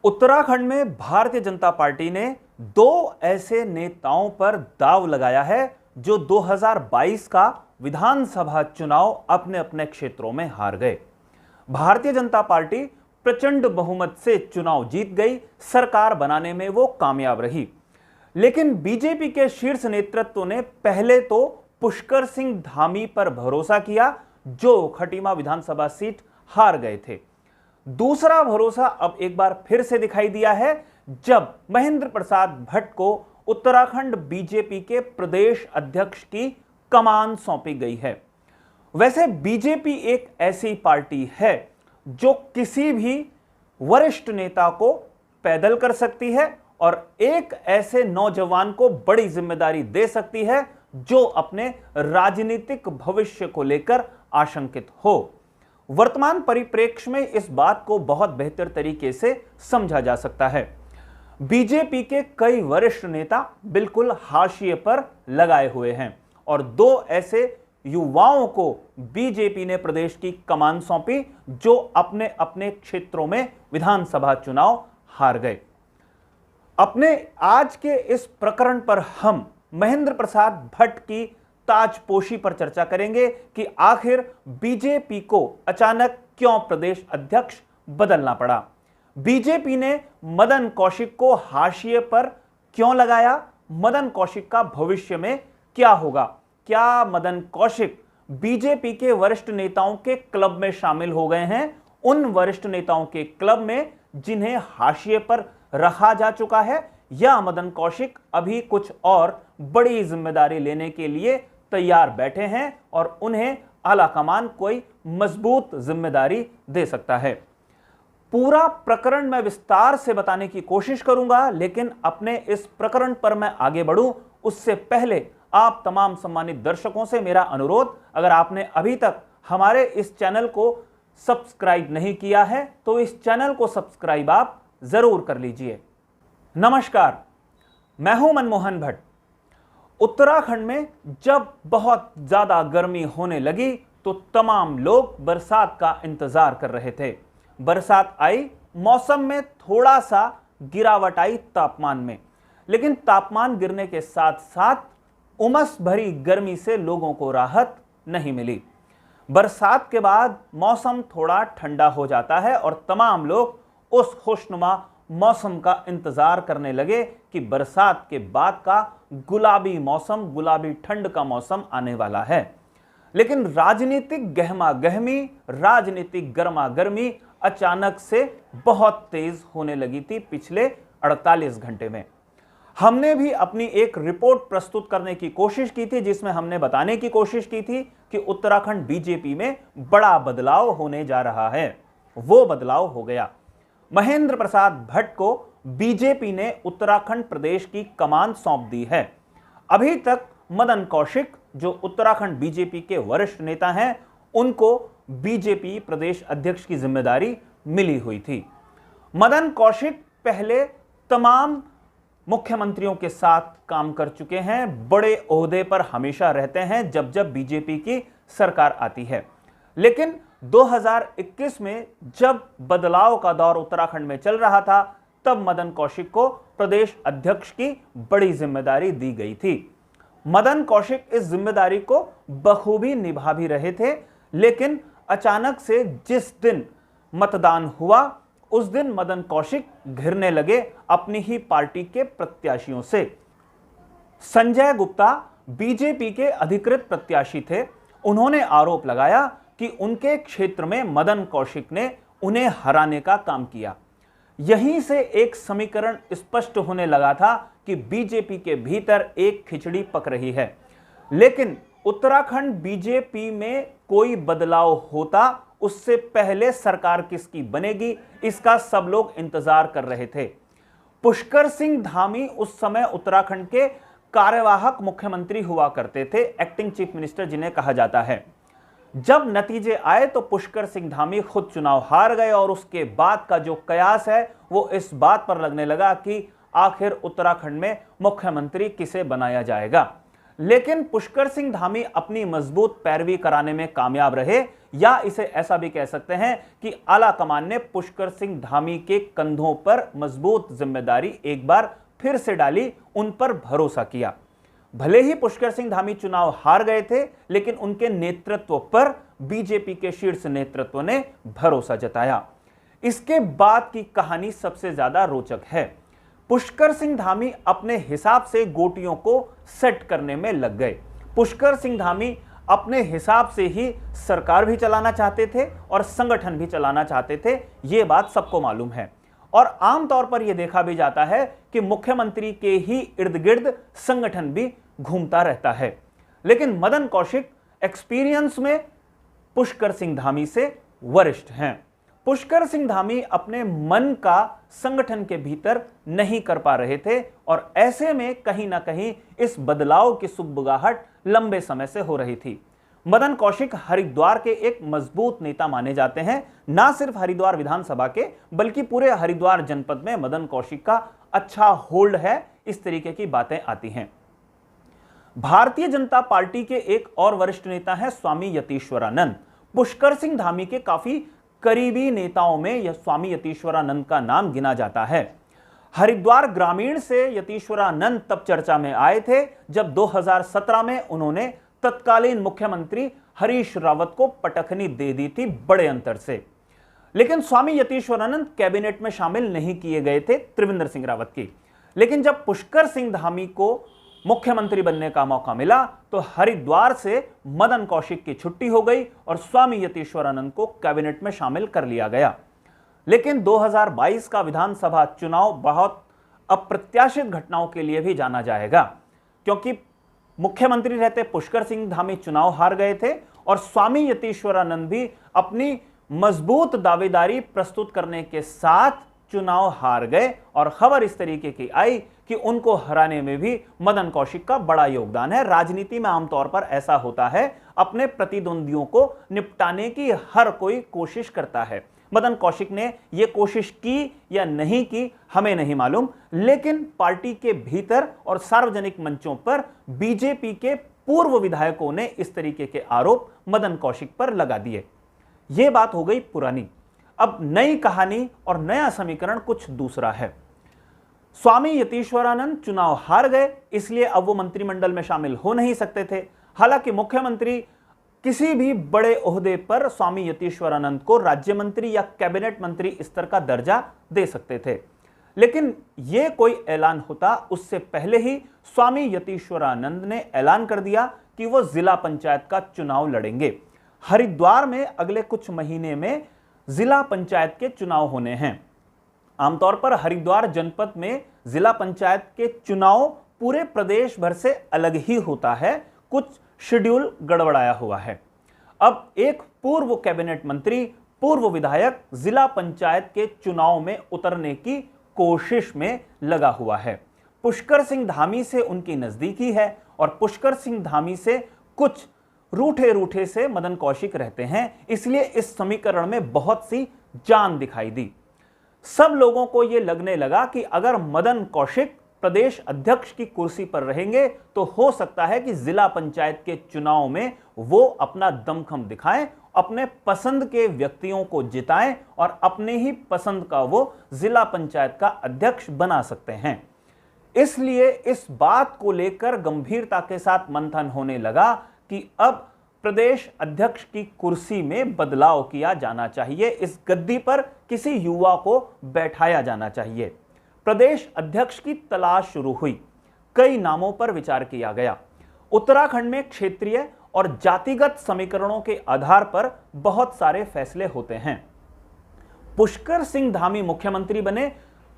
उत्तराखंड में भारतीय जनता पार्टी ने दो ऐसे नेताओं पर दांव लगाया है जो 2022 का विधानसभा चुनाव अपने अपने क्षेत्रों में हार गए। भारतीय जनता पार्टी प्रचंड बहुमत से चुनाव जीत गई, सरकार बनाने में वो कामयाब रही। लेकिन बीजेपी के शीर्ष नेतृत्व ने पहले तो पुष्कर सिंह धामी पर भरोसा किया जो खटीमा विधानसभा सीट हार गए थे। दूसरा भरोसा अब एक बार फिर से दिखाई दिया है जब महेंद्र प्रसाद भट्ट को उत्तराखंड बीजेपी के प्रदेश अध्यक्ष की कमान सौंपी गई है। वैसे बीजेपी एक ऐसी पार्टी है जो किसी भी वरिष्ठ नेता को पैदल कर सकती है और एक ऐसे नौजवान को बड़ी जिम्मेदारी दे सकती है जो अपने राजनीतिक भविष्य को लेकर आशंकित हो। वर्तमान परिप्रेक्ष्य में इस बात को बहुत बेहतर तरीके से समझा जा सकता है। बीजेपी के कई वरिष्ठ नेता बिल्कुल हाशिए पर लगाए हुए हैं और दो ऐसे युवाओं को बीजेपी ने प्रदेश की कमान सौंपी जो अपने अपने क्षेत्रों में विधानसभा चुनाव हार गए। अपने आज के इस प्रकरण पर हम महेंद्र प्रसाद भट्ट की ताजपोशी पर चर्चा करेंगे कि आखिर बीजेपी को अचानक क्यों प्रदेश अध्यक्ष बदलना पड़ा। बीजेपी ने मदन कौशिक को हाशिए पर क्यों लगाया, मदन कौशिक का भविष्य में क्या होगा, क्या मदन कौशिक बीजेपी के वरिष्ठ नेताओं के क्लब में शामिल हो गए हैं, उन वरिष्ठ नेताओं के क्लब में जिन्हें हाशिए पर रखा जा चुका है, या मदन कौशिक अभी कुछ और बड़ी जिम्मेदारी लेने के लिए तैयार बैठे हैं और उन्हें आलाकमान कोई मजबूत जिम्मेदारी दे सकता है। पूरा प्रकरण मैं विस्तार से बताने की कोशिश करूंगा, लेकिन अपने इस प्रकरण पर मैं आगे बढ़ूं उससे पहले आप तमाम सम्मानित दर्शकों से मेरा अनुरोध, अगर आपने अभी तक हमारे इस चैनल को सब्सक्राइब नहीं किया है तो इस चैनल को सब्सक्राइब आप जरूर कर लीजिए। नमस्कार, मैं हूं मनमोहन भट्ट। उत्तराखंड में जब बहुत ज्यादा गर्मी होने लगी तो तमाम लोग बरसात का इंतजार कर रहे थे। बरसात आई, मौसम में थोड़ा सा गिरावट आई तापमान में, लेकिन तापमान गिरने के साथ साथ उमस भरी गर्मी से लोगों को राहत नहीं मिली। बरसात के बाद मौसम थोड़ा ठंडा हो जाता है और तमाम लोग उस खुशनुमा मौसम का इंतजार करने लगे कि बरसात के बाद का गुलाबी मौसम, गुलाबी ठंड का मौसम आने वाला है। लेकिन राजनीतिक गहमा गहमी, राजनीतिक गर्मा गर्मी अचानक से बहुत तेज होने लगी थी पिछले 48 घंटे में। हमने भी अपनी एक रिपोर्ट प्रस्तुत करने की कोशिश की थी जिसमें हमने बताने की कोशिश की थी कि उत्तराखंड बीजेपी में बड़ा बदलाव होने जा रहा है। वो बदलाव हो गया। महेंद्र प्रसाद भट्ट को बीजेपी ने उत्तराखंड प्रदेश की कमान सौंप दी है। अभी तक मदन कौशिक जो उत्तराखंड बीजेपी के वरिष्ठ नेता हैं, उनको बीजेपी प्रदेश अध्यक्ष की जिम्मेदारी मिली हुई थी। मदन कौशिक पहले तमाम मुख्यमंत्रियों के साथ काम कर चुके हैं, बड़े ओहदे पर हमेशा रहते हैं जब जब बीजेपी की सरकार आती है। लेकिन 2021 में जब बदलाव का दौर उत्तराखंड में चल रहा था तब मदन कौशिक को प्रदेश अध्यक्ष की बड़ी जिम्मेदारी दी गई थी। मदन कौशिक इस जिम्मेदारी को बखूबी निभा भी रहे थे, लेकिन अचानक से जिस दिन मतदान हुआ उस दिन मदन कौशिक घिरने लगे अपनी ही पार्टी के प्रत्याशियों से। संजय गुप्ता बीजेपी के अधिकृत प्रत्याशी थे। उन्होंने आरोप लगाया कि उनके क्षेत्र में मदन कौशिक ने उन्हें हराने का काम किया। यहीं से एक समीकरण स्पष्ट होने लगा था कि बीजेपी के भीतर एक खिचड़ी पक रही है। लेकिन उत्तराखंड बीजेपी में कोई बदलाव होता उससे पहले सरकार किसकी बनेगी इसका सब लोग इंतजार कर रहे थे। पुष्कर सिंह धामी उस समय उत्तराखंड के कार्यवाहक मुख्यमंत्री हुआ करते थे, एक्टिंग चीफ मिनिस्टर जिन्हें कहा जाता है। जब नतीजे आए तो पुष्कर सिंह धामी खुद चुनाव हार गए और उसके बाद का जो कयास है वो इस बात पर लगने लगा कि आखिर उत्तराखंड में मुख्यमंत्री किसे बनाया जाएगा। लेकिन पुष्कर सिंह धामी अपनी मजबूत पैरवी कराने में कामयाब रहे, या इसे ऐसा भी कह सकते हैं कि आला कमान ने पुष्कर सिंह धामी के कंधों पर मजबूत जिम्मेदारी एक बार फिर से डाली, उन पर भरोसा किया। भले ही पुष्कर सिंह धामी चुनाव हार गए थे, लेकिन उनके नेतृत्व पर बीजेपी के शीर्ष नेतृत्व ने भरोसा जताया। इसके बाद की कहानी सबसे ज्यादा रोचक है। पुष्कर सिंह धामी अपने हिसाब से गोटियों को सेट करने में लग गए। पुष्कर सिंह धामी अपने हिसाब से ही सरकार भी चलाना चाहते थे और संगठन भी चलाना चाहते थे, यह बात सबको मालूम है। और आमतौर पर यह देखा भी जाता है कि मुख्यमंत्री के ही इर्द गिर्द संगठन भी घूमता रहता है। लेकिन मदन कौशिक एक्सपीरियंस में पुष्कर सिंह धामी से वरिष्ठ हैं। पुष्कर सिंह धामी अपने मन का संगठन के भीतर नहीं कर पा रहे थे, और ऐसे में कहीं ना कहीं इस बदलाव की सुगबुगाहट लंबे समय से हो रही थी। मदन कौशिक हरिद्वार के एक मजबूत नेता माने जाते हैं। ना सिर्फ हरिद्वार विधानसभा के, बल्कि पूरे हरिद्वार जनपद में मदन कौशिक का अच्छा होल्ड है, इस तरीके की बातें आती हैं। भारतीय जनता पार्टी के एक और वरिष्ठ नेता हैं स्वामी यतीश्वरानंद। पुष्कर सिंह धामी के काफी करीबी नेताओं में यह स्वामी यतीश्वरानंद का नाम गिना जाता है। हरिद्वार ग्रामीण से यतीश्वरानंद तब चर्चा में आए थे जब 2017 में उन्होंने तत्कालीन मुख्यमंत्री हरीश रावत को पटखनी दे दी थी, बड़े अंतर से। लेकिन स्वामी यतीश्वरानंद कैबिनेट में शामिल नहीं किए गए थे त्रिवेंद्र सिंह रावत की। लेकिन जब पुष्कर सिंह धामी को मुख्यमंत्री बनने का मौका मिला तो हरिद्वार से मदन कौशिक की छुट्टी हो गई और स्वामी यतीश्वरानंद को कैबिनेट में शामिल कर लिया गया। लेकिन 2022 का विधानसभा चुनाव बहुत अप्रत्याशित घटनाओं के लिए भी जाना जाएगा, क्योंकि मुख्यमंत्री रहते पुष्कर सिंह धामी चुनाव हार गए थे और स्वामी यतीश्वरानंद भी अपनी मजबूत दावेदारी प्रस्तुत करने के साथ चुनाव हार गए। और खबर इस तरीके की आई कि उनको हराने में भी मदन कौशिक का बड़ा योगदान है। राजनीति में आमतौर पर ऐसा होता है, अपने प्रतिद्वंदियों को निपटाने की हर कोई कोशिश करता है। मदन कौशिक ने यह कोशिश की या नहीं की हमें नहीं मालूम, लेकिन पार्टी के भीतर और सार्वजनिक मंचों पर बीजेपी के पूर्व विधायकों ने इस तरीके के आरोप मदन कौशिक पर लगा दिए। यह बात हो गई पुरानी। अब नई कहानी और नया समीकरण कुछ दूसरा है। स्वामी यतीश्वरानंद चुनाव हार गए, इसलिए अब वो मंत्रिमंडल में शामिल हो नहीं सकते थे। हालांकि मुख्यमंत्री किसी भी बड़े ओहदे पर स्वामी यतीश्वरानंद को राज्य मंत्री या कैबिनेट मंत्री स्तर का दर्जा दे सकते थे। लेकिन यह कोई ऐलान होता उससे पहले ही स्वामी यतीश्वरानंद ने ऐलान कर दिया कि वो जिला पंचायत का चुनाव लड़ेंगे। हरिद्वार में अगले कुछ महीने में जिला पंचायत के चुनाव होने हैं। आमतौर पर हरिद्वार जनपद में जिला पंचायत के चुनाव पूरे प्रदेश भर से अलग ही होता है, कुछ शेड्यूल गड़बड़ाया हुआ है। अब एक पूर्व कैबिनेट मंत्री, पूर्व विधायक जिला पंचायत के चुनाव में उतरने की कोशिश में लगा हुआ है। पुष्कर सिंह धामी से उनकी नजदीकी है और पुष्कर सिंह धामी से कुछ रूठे रूठे से मदन कौशिक रहते हैं, इसलिए इस समीकरण में बहुत सी जान दिखाई दी। सब लोगों को यह लगने लगा कि अगर मदन कौशिक प्रदेश अध्यक्ष की कुर्सी पर रहेंगे तो हो सकता है कि जिला पंचायत के चुनाव में वो अपना दमखम दिखाएं, अपने पसंद के व्यक्तियों को जिताएं और अपने ही पसंद का वो जिला पंचायत का अध्यक्ष बना सकते हैं। इसलिए इस बात को लेकर गंभीरता के साथ मंथन होने लगा कि अब प्रदेश अध्यक्ष की कुर्सी में बदलाव किया जाना चाहिए, इस गद्दी पर किसी युवा को बैठाया जाना चाहिए। प्रदेश अध्यक्ष की तलाश शुरू हुई। कई नामों पर विचार किया गया। उत्तराखंड में क्षेत्रीय और जातिगत समीकरणों के आधार पर बहुत सारे फैसले होते हैं। पुष्कर सिंह धामी मुख्यमंत्री बने,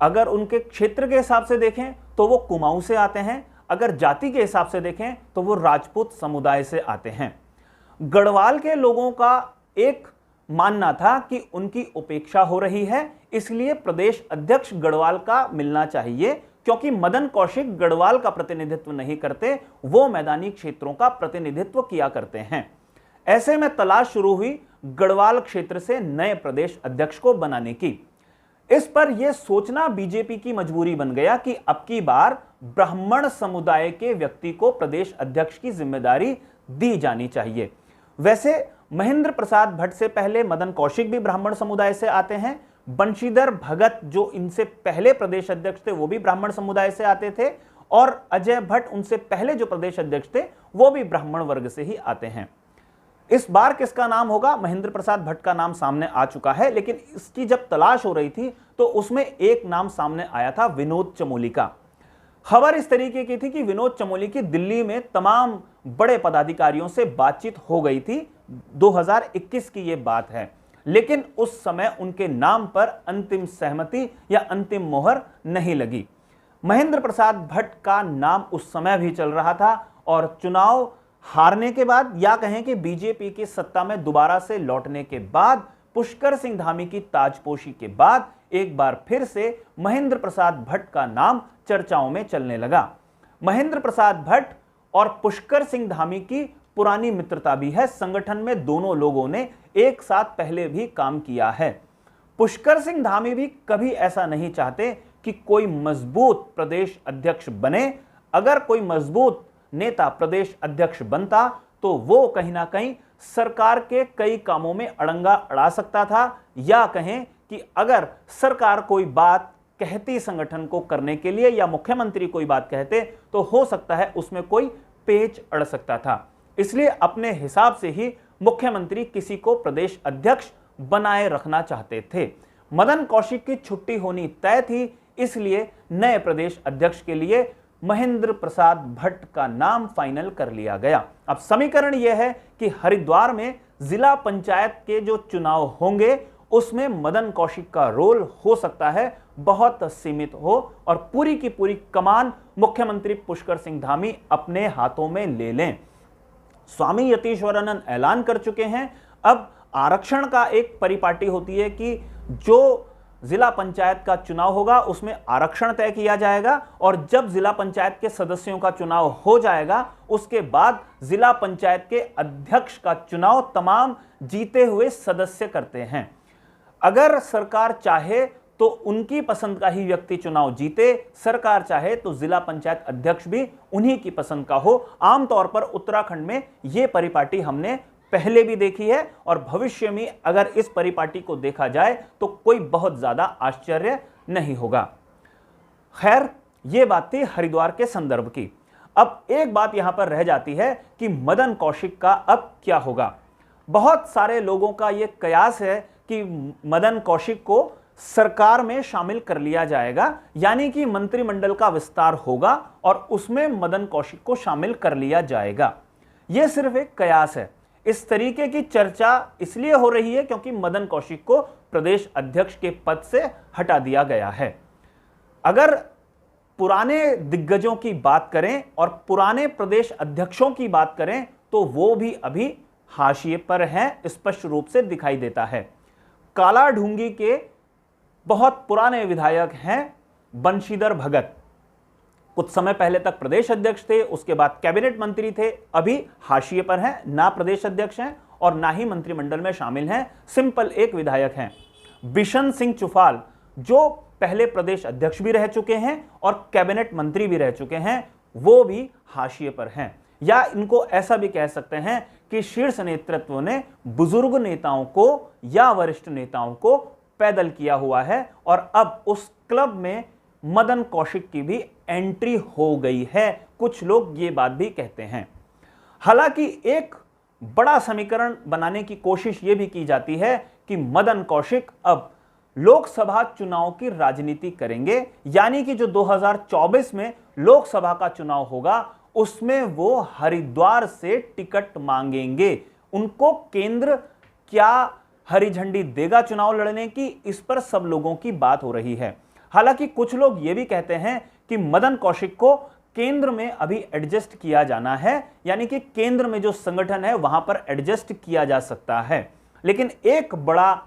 अगर उनके क्षेत्र के हिसाब से देखें तो वो कुमाऊं से आते हैं, अगर जाति के हिसाब से देखें तो वो राजपूत समुदाय से आते हैं। गढ़वाल के लोगों का एक मानना था कि उनकी उपेक्षा हो रही है, इसलिए प्रदेश अध्यक्ष गढ़वाल का मिलना चाहिए, क्योंकि मदन कौशिक गढ़वाल का प्रतिनिधित्व नहीं करते, वो मैदानी क्षेत्रों का प्रतिनिधित्व किया करते हैं। ऐसे में तलाश शुरू हुई गढ़वाल क्षेत्र से नए प्रदेश अध्यक्ष को बनाने की। इस पर यह सोचना बीजेपी की मजबूरी बन गया कि अब की बार ब्राह्मण समुदाय के व्यक्ति को प्रदेश अध्यक्ष की जिम्मेदारी दी जानी चाहिए। वैसे महेंद्र प्रसाद भट्ट से पहले मदन कौशिक भी ब्राह्मण समुदाय से आते हैं। बंशीधर भगत जो इनसे पहले प्रदेश अध्यक्ष थे वो भी ब्राह्मण समुदाय से आते थे, और अजय भट्ट उनसे पहले जो प्रदेश अध्यक्ष थे वो भी ब्राह्मण वर्ग से ही आते हैं। इस बार किसका नाम होगा? महेंद्र प्रसाद भट्ट का नाम सामने आ चुका है, लेकिन इसकी जब तलाश हो रही थी तो उसमें एक नाम सामने आया था, विनोद चमोली का। खबर इस तरीके की थी कि विनोद चमोली की दिल्ली में तमाम बड़े पदाधिकारियों से बातचीत हो गई थी, 2021 की यह बात है, लेकिन उस समय उनके नाम पर अंतिम सहमति या अंतिम मोहर नहीं लगी। महेंद्र प्रसाद भट्ट का नाम उस समय भी चल रहा था, और चुनाव हारने के बाद, या कहें कि बीजेपी की सत्ता में दोबारा से लौटने के बाद, पुष्कर सिंह धामी की ताजपोशी के बाद एक बार फिर से महेंद्र प्रसाद भट्ट का नाम चर्चाओं में चलने लगा। महेंद्र प्रसाद भट्ट और पुष्कर सिंह धामी की पुरानी मित्रता भी है। संगठन में दोनों लोगों ने एक साथ पहले भी काम किया है। पुष्कर सिंह धामी भी कभी ऐसा नहीं चाहते कि कोई मजबूत प्रदेश अध्यक्ष बने। अगर कोई मजबूत नेता प्रदेश अध्यक्ष बनता तो वो कहीं ना कहीं सरकार के कई कामों में अड़ंगा अड़ा सकता था, या कहें कि अगर सरकार कोई बात कहती संगठन को करने के लिए, या मुख्यमंत्री कोई बात कहते, तो हो सकता है उसमें कोई पेच अड़ सकता था। इसलिए अपने हिसाब से ही मुख्यमंत्री किसी को प्रदेश अध्यक्ष बनाए रखना चाहते थे। मदन कौशिक की छुट्टी होनी तय थी, इसलिए नए प्रदेश अध्यक्ष के लिए महेंद्र प्रसाद भट्ट का नाम फाइनल कर लिया गया। अब समीकरण यह है कि हरिद्वार में जिला पंचायत के जो चुनाव होंगे उसमें मदन कौशिक का रोल हो सकता है बहुत सीमित हो, और पूरी की पूरी कमान मुख्यमंत्री पुष्कर सिंह धामी अपने हाथों में ले लें। स्वामी यतीश्वरानंद ऐलान कर चुके हैं, अब आरक्षण का एक परिपाटी होती है कि जो जिला पंचायत का चुनाव होगा उसमें आरक्षण तय किया जाएगा, और जब जिला पंचायत के सदस्यों का चुनाव हो जाएगा उसके बाद जिला पंचायत के अध्यक्ष का चुनाव तमाम जीते हुए सदस्य करते हैं। अगर सरकार चाहे तो उनकी पसंद का ही व्यक्ति चुनाव जीते, सरकार चाहे तो जिला पंचायत अध्यक्ष भी उन्हीं की पसंद का हो। आमतौर पर उत्तराखंड में यह परिपाटी हमने पहले भी देखी है, और भविष्य में अगर इस परिपाटी को देखा जाए तो कोई बहुत ज्यादा आश्चर्य नहीं होगा। खैर, यह बात थी हरिद्वार के संदर्भ की। अब एक बात यहां पर रह जाती है कि मदन कौशिक का अब क्या होगा। बहुत सारे लोगों का यह कयास है कि मदन कौशिक को सरकार में शामिल कर लिया जाएगा, यानी कि मंत्रिमंडल का विस्तार होगा और उसमें मदन कौशिक को शामिल कर लिया जाएगा। यह सिर्फ एक कयास है। इस तरीके की चर्चा इसलिए हो रही है क्योंकि मदन कौशिक को प्रदेश अध्यक्ष के पद से हटा दिया गया है। अगर पुराने दिग्गजों की बात करें और पुराने प्रदेश अध्यक्षों की बात करें तो वो भी अभी हाशिए पर हैं, स्पष्ट रूप से दिखाई देता है। काला ढूंगी के बहुत पुराने विधायक हैं बंशीधर भगत, कुछ समय पहले तक प्रदेश अध्यक्ष थे, उसके बाद कैबिनेट मंत्री थे, अभी हाशिए पर हैं, ना प्रदेश अध्यक्ष हैं और ना ही मंत्रिमंडल में शामिल हैं, सिंपल एक विधायक हैं। बिशन सिंह चुफाल जो पहले प्रदेश अध्यक्ष भी रह चुके हैं और कैबिनेट मंत्री भी रह चुके हैं, वो भी हाशिए पर हैं। या इनको ऐसा भी कह सकते हैं कि शीर्ष नेतृत्व ने बुजुर्ग नेताओं को या वरिष्ठ नेताओं को पैदल किया हुआ है, और अब उस क्लब में मदन कौशिक की भी एंट्री हो गई है। कुछ लोग ये बात भी कहते हैं। हालांकि एक बड़ा समीकरण बनाने की कोशिश ये भी की जाती है कि मदन कौशिक अब लोकसभा चुनाव की राजनीति करेंगे, यानी कि जो 2024 में लोकसभा का चुनाव होगा उसमें वो हरिद्वार से टिकट मांगेंगे। उनको केंद्र क्या हरी झंडी देगा चुनाव लड़ने की, इस पर सब लोगों की बात हो रही है। हालांकि कुछ लोग ये भी कहते हैं कि मदन कौशिक को केंद्र में अभी एडजस्ट किया जाना है, यानी कि केंद्र में जो संगठन है वहां पर एडजस्ट किया जा सकता है। लेकिन एक बड़ा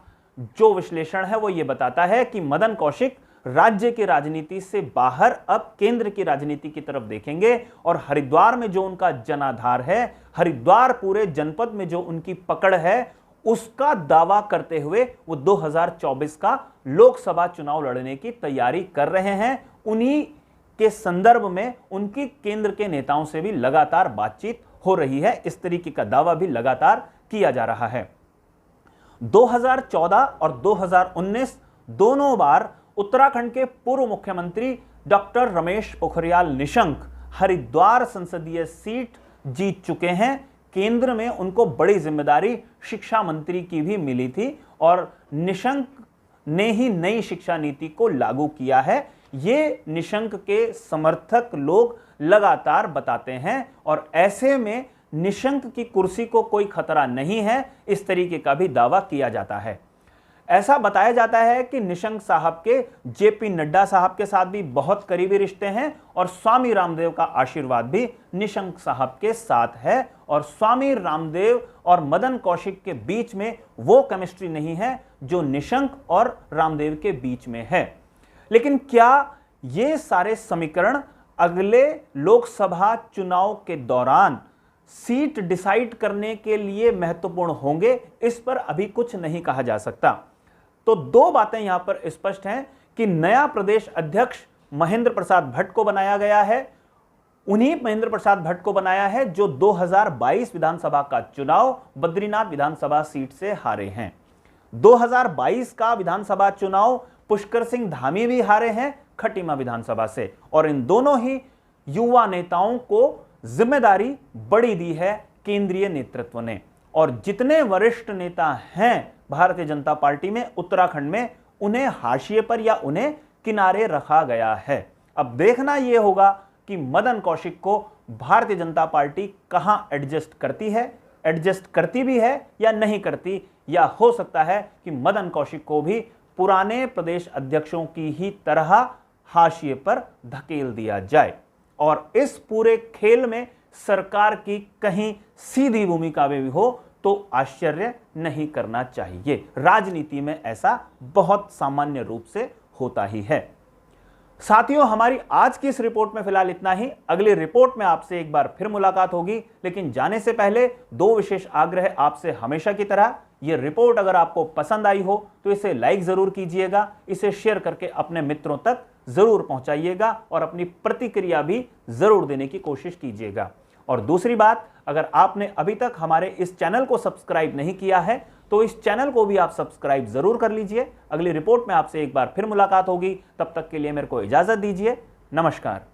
जो विश्लेषण है वो ये बताता है कि मदन कौशिक राज्य की राजनीति से बाहर अब केंद्र की राजनीति की तरफ देखेंगे, और हरिद्वार में जो उनका जनाधार है, हरिद्वार पूरे जनपद में जो उनकी पकड़ है, उसका दावा करते हुए वो 2024 का लोकसभा चुनाव लड़ने की तैयारी कर रहे हैं। उन्हीं के संदर्भ में उनकी केंद्र के नेताओं से भी लगातार बातचीत हो रही है। इस तरीके का दावा भी लगातार किया जा रहा है। 2014 और 2019 दोनों बार उत्तराखंड के पूर्व मुख्यमंत्री डॉक्टर रमेश पोखरियाल निशंक हरिद्वार संसदीय सीट जीत चुके हैं। केंद्र में उनको बड़ी जिम्मेदारी शिक्षा मंत्री की भी मिली थी और निशंक ने ही नई शिक्षा नीति को लागू किया है। ये निशंक के समर्थक लोग लगातार बताते हैं और ऐसे में निशंक की कुर्सी को कोई खतरा नहीं है, इस तरीके का भी दावा किया जाता है। ऐसा बताया जाता है कि निशंक साहब के जेपी नड्डा साहब के साथ भी बहुत करीबी रिश्ते हैं और स्वामी रामदेव का आशीर्वाद भी निशंक साहब के साथ है और स्वामी रामदेव और मदन कौशिक के बीच में वो केमिस्ट्री नहीं है जो निशंक और रामदेव के बीच में है। लेकिन क्या ये सारे समीकरण अगले लोकसभा चुनाव के दौरान सीट डिसाइड करने के लिए महत्वपूर्ण होंगे? इस पर अभी कुछ नहीं कहा जा सकता। तो दो बातें यहां पर स्पष्ट हैं कि नया प्रदेश अध्यक्ष महेंद्र प्रसाद भट्ट को बनाया गया है। उन्हीं महेंद्र प्रसाद भट्ट को बनाया है जो 2022 विधानसभा का चुनाव बद्रीनाथ विधानसभा सीट से हारे हैं। 2022 का विधानसभा चुनाव पुष्कर सिंह धामी भी हारे हैं खटीमा विधानसभा से और इन दोनों ही युवा नेताओं को जिम्मेदारी बड़ी दी है केंद्रीय नेतृत्व ने और जितने वरिष्ठ नेता हैं भारतीय जनता पार्टी में उत्तराखंड में उन्हें हाशिए पर या उन्हें किनारे रखा गया है। अब देखना यह होगा कि मदन कौशिक को भारतीय जनता पार्टी कहां एडजस्ट करती है, एडजस्ट करती भी है या नहीं करती, या हो सकता है कि मदन कौशिक को भी पुराने प्रदेश अध्यक्षों की ही तरह हाशिए पर धकेल दिया जाए और इस पूरे खेल में सरकार की कहीं सीधी भूमिका में भी हो तो आश्चर्य नहीं करना चाहिए। राजनीति में ऐसा बहुत सामान्य रूप से होता ही है। साथियों, हमारी आज की इस रिपोर्ट में फिलहाल इतना ही। अगली रिपोर्ट में आपसे एक बार फिर मुलाकात होगी, लेकिन जाने से पहले दो विशेष आग्रह आपसे हमेशा की तरह। यह रिपोर्ट अगर आपको पसंद आई हो तो इसे लाइक जरूर कीजिएगा, इसे शेयर करके अपने मित्रों तक जरूर पहुंचाइएगा और अपनी प्रतिक्रिया भी जरूर देने की कोशिश कीजिएगा। और दूसरी बात, अगर आपने अभी तक हमारे इस चैनल को सब्सक्राइब नहीं किया है तो इस चैनल को भी आप सब्सक्राइब जरूर कर लीजिए। अगली रिपोर्ट में आपसे एक बार फिर मुलाकात होगी, तब तक के लिए मेरे को इजाजत दीजिए। नमस्कार।